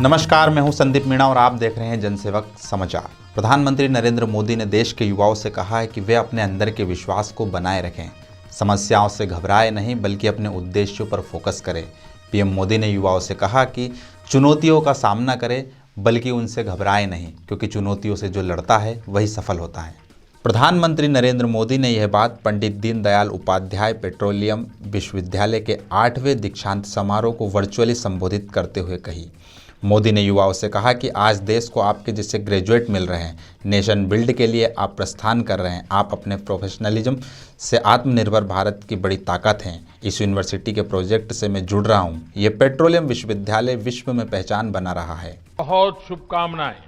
नमस्कार, मैं हूं संदीप मीणा और आप देख रहे हैं जनसेवक समाचार। प्रधानमंत्री नरेंद्र मोदी ने देश के युवाओं से कहा है कि वे अपने अंदर के विश्वास को बनाए रखें, समस्याओं से घबराए नहीं बल्कि अपने उद्देश्यों पर फोकस करें। पीएम मोदी ने युवाओं से कहा कि चुनौतियों का सामना करें बल्कि उनसे घबराए नहीं, क्योंकि चुनौतियों से जो लड़ता है वही सफल होता है। प्रधानमंत्री नरेंद्र मोदी ने यह बात पंडित दीनदयाल उपाध्याय पेट्रोलियम विश्वविद्यालय के 8वें दीक्षांत समारोह को वर्चुअली संबोधित करते हुए कही। मोदी ने युवाओं से कहा कि आज देश को आपके जैसे ग्रेजुएट मिल रहे हैं, नेशन बिल्ड के लिए आप प्रस्थान कर रहे हैं। आप अपने प्रोफेशनलिज्म से आत्मनिर्भर भारत की बड़ी ताकत हैं। इस यूनिवर्सिटी के प्रोजेक्ट से मैं जुड़ रहा हूं। ये पेट्रोलियम विश्वविद्यालय विश्व में पहचान बना रहा है। बहुत शुभकामनाएं।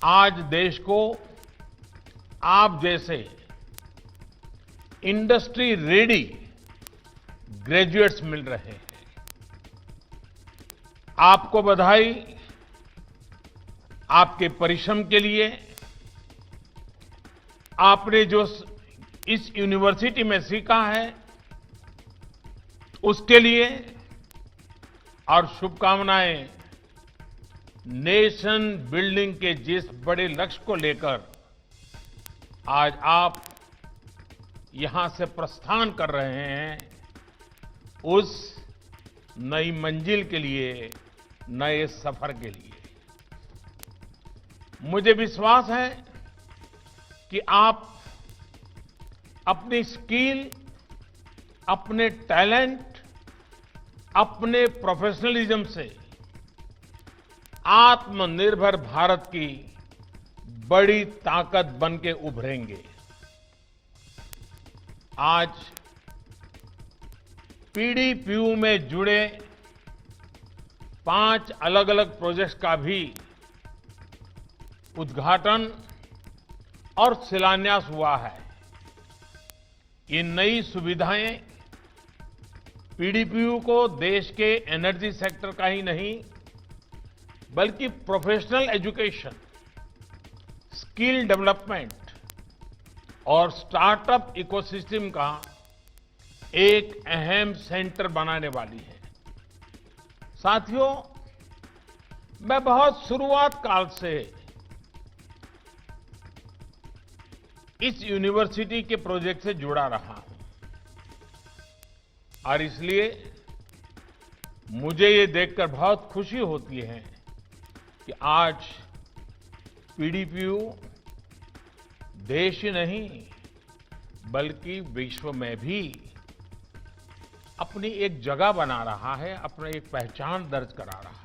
आज देश को आप जैसे इंडस्ट्री रेडी ग्रेजुएट्स मिल रहे हैं। आपको बधाई। आपके परिश्रम के लिए, आपने जो इस यूनिवर्सिटी में सीखा है उसके लिए, और शुभकामनाएं नेशन बिल्डिंग के जिस बड़े लक्ष्य को लेकर आज आप यहां से प्रस्थान कर रहे हैं, उस नई मंजिल के लिए, नए सफर के लिए। मुझे विश्वास है कि आप अपनी स्किल, अपने टैलेंट, अपने प्रोफेशनलिज्म से आत्मनिर्भर भारत की बड़ी ताकत बन के उभरेंगे। आज पीडीपीयू में जुड़े 5 अलग अलग प्रोजेक्ट्स का भी उद्घाटन और शिलान्यास हुआ है। ये नई सुविधाएं पीडीपीयू को देश के एनर्जी सेक्टर का ही नहीं बल्कि प्रोफेशनल एजुकेशन, स्किल डेवलपमेंट और स्टार्टअप इकोसिस्टम का एक अहम सेंटर बनाने वाली है। साथियों, मैं बहुत शुरुआत काल से इस यूनिवर्सिटी के प्रोजेक्ट से जुड़ा रहा हूं और इसलिए मुझे ये देखकर बहुत खुशी होती है कि आज पीडीपीयू देश ही नहीं बल्कि विश्व में भी अपनी एक जगह बना रहा है, अपनी एक पहचान दर्ज करा रहा है।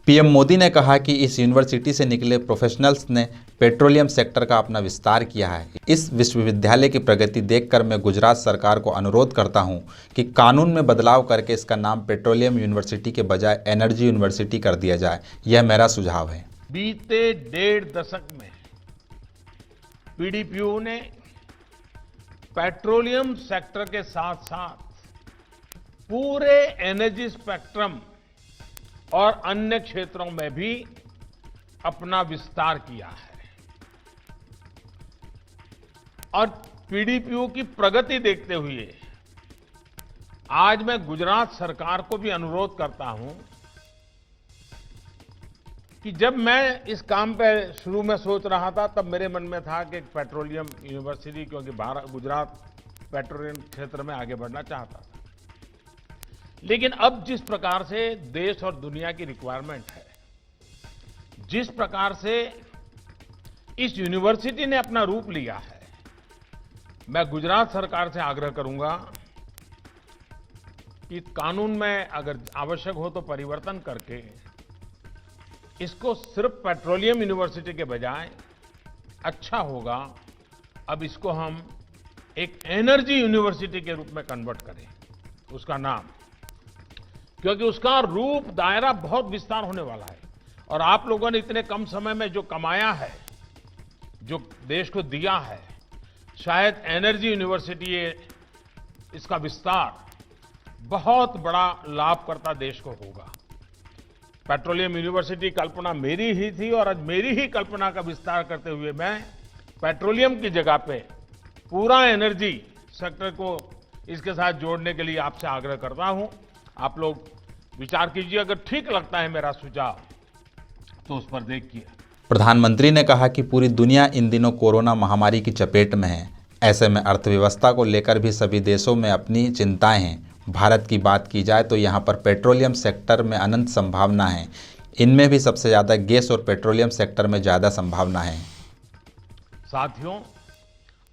पीएम मोदी ने कहा कि इस यूनिवर्सिटी से निकले प्रोफेशनल्स ने पेट्रोलियम सेक्टर का अपना विस्तार किया है। इस विश्वविद्यालय की प्रगति देखकर मैं गुजरात सरकार को अनुरोध करता हूं कि कानून में बदलाव करके इसका नाम पेट्रोलियम यूनिवर्सिटी के बजाय एनर्जी यूनिवर्सिटी कर दिया जाए। यह मेरा सुझाव है। बीते 1.5 दशक में पीडीपीयू ने पेट्रोलियम सेक्टर के साथ साथ पूरे एनर्जी स्पेक्ट्रम और अन्य क्षेत्रों में भी अपना विस्तार किया है। और पीडीपीयू की प्रगति देखते हुए आज मैं गुजरात सरकार को भी अनुरोध करता हूं कि जब मैं इस काम पे शुरू में सोच रहा था तब मेरे मन में था कि पेट्रोलियम यूनिवर्सिटी, क्योंकि गुजरात पेट्रोलियम क्षेत्र में आगे बढ़ना चाहता था। लेकिन अब जिस प्रकार से देश और दुनिया की रिक्वायरमेंट है, जिस प्रकार से इस यूनिवर्सिटी ने अपना रूप लिया है, मैं गुजरात सरकार से आग्रह करूंगा कि कानून में अगर आवश्यक हो तो परिवर्तन करके इसको सिर्फ पेट्रोलियम यूनिवर्सिटी के बजाय अच्छा होगा अब इसको हम एक एनर्जी यूनिवर्सिटी के रूप में कन्वर्ट करें उसका नाम, क्योंकि उसका रूप दायरा बहुत विस्तार होने वाला है। और आप लोगों ने इतने कम समय में जो कमाया है, जो देश को दिया है, शायद एनर्जी यूनिवर्सिटी इसका विस्तार बहुत बड़ा लाभकर्ता देश को होगा। पेट्रोलियम यूनिवर्सिटी कल्पना मेरी ही थी और आज मेरी ही कल्पना का विस्तार करते हुए मैं पेट्रोलियम की जगह पे पूरा एनर्जी सेक्टर को इसके साथ जोड़ने के लिए आपसे आग्रह करता हूं। आप लोग विचार कीजिए, अगर ठीक लगता है मेरा सुझाव तो उस पर देखिए। प्रधानमंत्री ने कहा कि पूरी दुनिया इन दिनों कोरोना महामारी की चपेट में है। ऐसे में अर्थव्यवस्था को लेकर भी सभी देशों में अपनी चिंताएं हैं। भारत की बात की जाए तो यहाँ पर पेट्रोलियम सेक्टर में अनंत संभावना है। इनमें भी सबसे ज़्यादा गैस और पेट्रोलियम सेक्टर में ज़्यादा संभावना है। साथियों,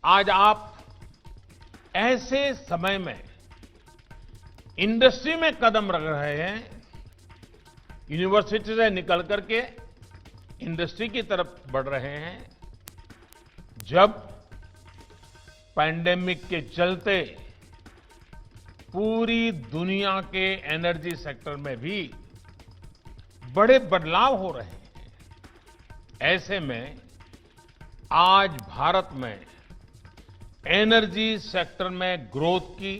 आज आप ऐसे समय में इंडस्ट्री में कदम रख रहे हैं, यूनिवर्सिटी से निकल करके इंडस्ट्री की तरफ बढ़ रहे हैं, जब पैंडेमिक के चलते पूरी दुनिया के एनर्जी सेक्टर में भी बड़े बदलाव हो रहे हैं। ऐसे में आज भारत में एनर्जी सेक्टर में ग्रोथ की,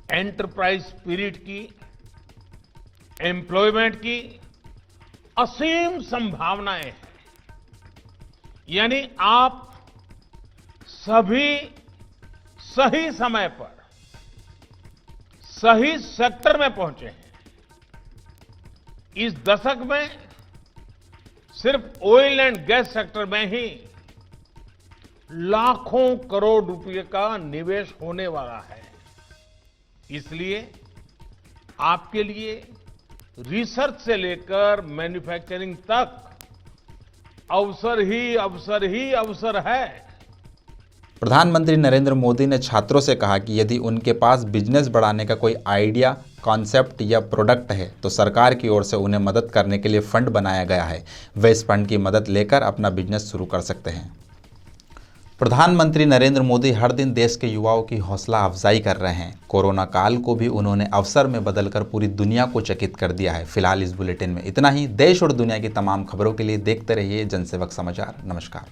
एंटरप्राइज स्पिरिट की, एम्प्लॉयमेंट की असीम संभावनाएं हैं। यानी आप सभी सही समय पर सही सेक्टर में पहुंचे हैं। इस दशक में सिर्फ ऑयल एंड गैस सेक्टर में ही लाखों करोड़ रुपए का निवेश होने वाला है। इसलिए आपके लिए रिसर्च से लेकर मैन्युफैक्चरिंग तक अवसर ही अवसर है। प्रधानमंत्री नरेंद्र मोदी ने छात्रों से कहा कि यदि उनके पास बिजनेस बढ़ाने का कोई आइडिया, कॉन्सेप्ट या प्रोडक्ट है तो सरकार की ओर से उन्हें मदद करने के लिए फंड बनाया गया है। वे इस फंड की मदद लेकर अपना बिजनेस शुरू कर सकते हैं। प्रधानमंत्री नरेंद्र मोदी हर दिन देश के युवाओं की हौसला अफजाई कर रहे हैं। कोरोना काल को भी उन्होंने अवसर में बदलकर पूरी दुनिया को चकित कर दिया है। फिलहाल इस बुलेटिन में इतना ही। देश और दुनिया की तमाम खबरों के लिए देखते रहिए जनसेवक समाचार। नमस्कार।